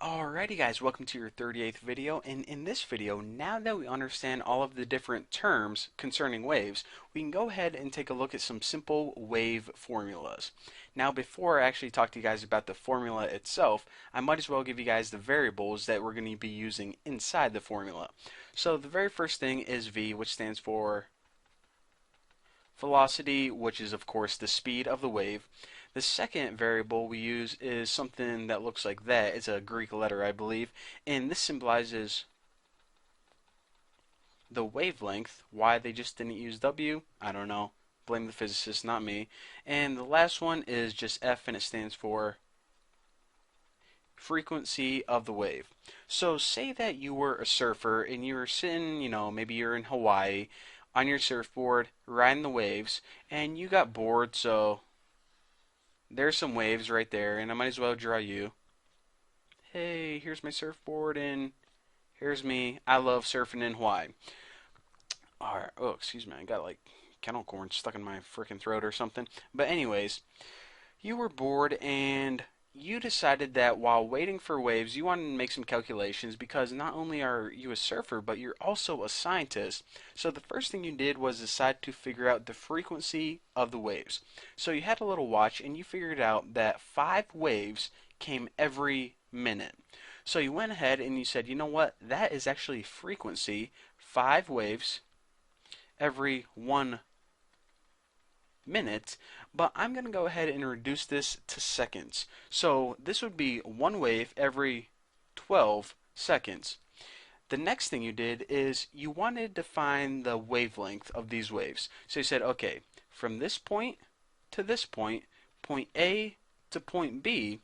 Alrighty guys, welcome to your 38th video, and in this video, now that we understand all of the different terms concerning waves, we can go ahead and take a look at some simple wave formulas. Now before I actually talk to you guys about the formula itself, I might as well give you guys the variables that we're going to be using inside the formula. So the very first thing is V, which stands for velocity, which is of course the speed of the wave. The second variable we use is something that looks like that. It's a Greek letter, I believe, and this symbolizes the wavelength. Why they just didn't use W, I don't know. Blame the physicist, not me. And the last one is just F, and it stands for frequency of the wave. So say that you were a surfer and you were sitting, maybe you're in Hawaii on your surfboard riding the waves and you got bored, so there's some waves right there, and I might as well draw you. Hey, here's my surfboard, and here's me. I love surfing in Hawaii. Alright, oh, excuse me, I got like kettle corn stuck in my freaking throat or something. But anyways, you were bored and you decided that while waiting for waves, you wanted to make some calculations because not only are you a surfer, but you're also a scientist. So the first thing you did was decide to figure out the frequency of the waves. So you had a little watch and you figured out that 5 waves came every minute. So you went ahead and you said, you know what, that is actually frequency, 5 waves every 1 minute, but I'm going to go ahead and reduce this to seconds. So this would be 1 wave every 12 seconds. The next thing you did is you wanted to find the wavelength of these waves. So you said, okay, from this point to this point, point A to point B,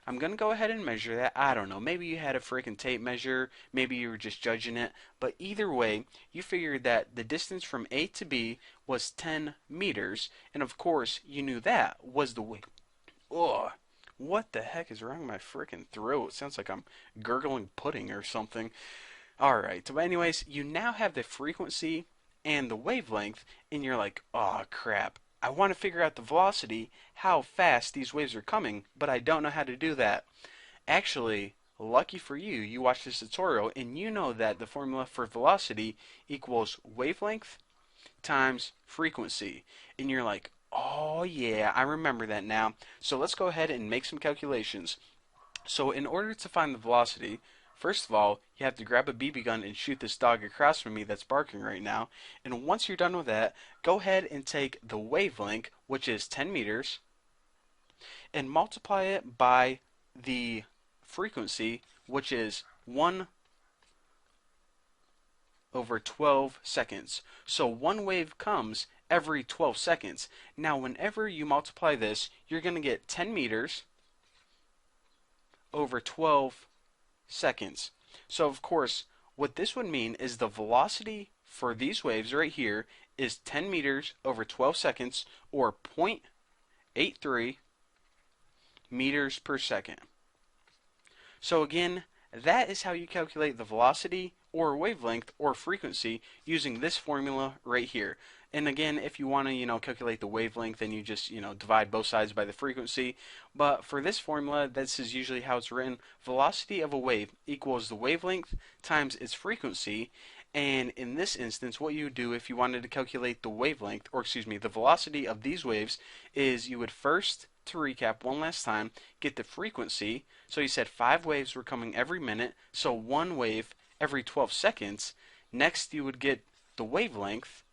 I'm going to go ahead and measure that. I don't know. Maybe you had a freaking tape measure. Maybe you were just judging it. But either way, you figured that the distance from A to B was 10 meters. And of course, you knew that was the way. Ugh. What the heck is wrong with my freaking throat? It sounds like I'm gurgling pudding or something. Alright, so anyways, you now have the frequency and the wavelength, and you're like, oh crap. I want to figure out the velocity, how fast these waves are coming, but I don't know how to do that. Actually, lucky for you, you watched this tutorial and you know that the formula for velocity equals wavelength times frequency. And you're like, oh yeah, I remember that now. So let's go ahead and make some calculations. So in order to find the velocity, first of all, you have to grab a BB gun and shoot this dog across from me that's barking right now. And once you're done with that, go ahead and take the wavelength, which is 10 meters, and multiply it by the frequency, which is 1 over 12 seconds. So 1 wave comes every 12 seconds. Now whenever you multiply this, you're going to get 10 meters over 12 seconds. So of course, what this would mean is the velocity for these waves right here is 10 meters over 12 seconds, or 0.83 meters per second. So again, that is how you calculate the velocity or wavelength or frequency using this formula right here. And again, if you want to, calculate the wavelength, then you just, divide both sides by the frequency. But for this formula, this is usually how it's written. Velocity of a wave equals the wavelength times its frequency. And in this instance, what you would do if you wanted to calculate the wavelength, or excuse me, the velocity of these waves, is you would first, to recap one last time, get the frequency. So you said 5 waves were coming every minute, so 1 wave every 12 seconds. Next, you would get the wavelength,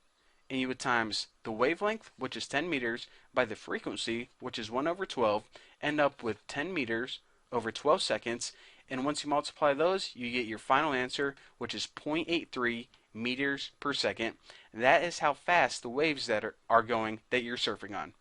and you would times the wavelength, which is 10 meters, by the frequency, which is 1 over 12, end up with 10 meters over 12 seconds. And once you multiply those, you get your final answer, which is 0.83 meters per second. That is how fast the waves that are going that you're surfing on.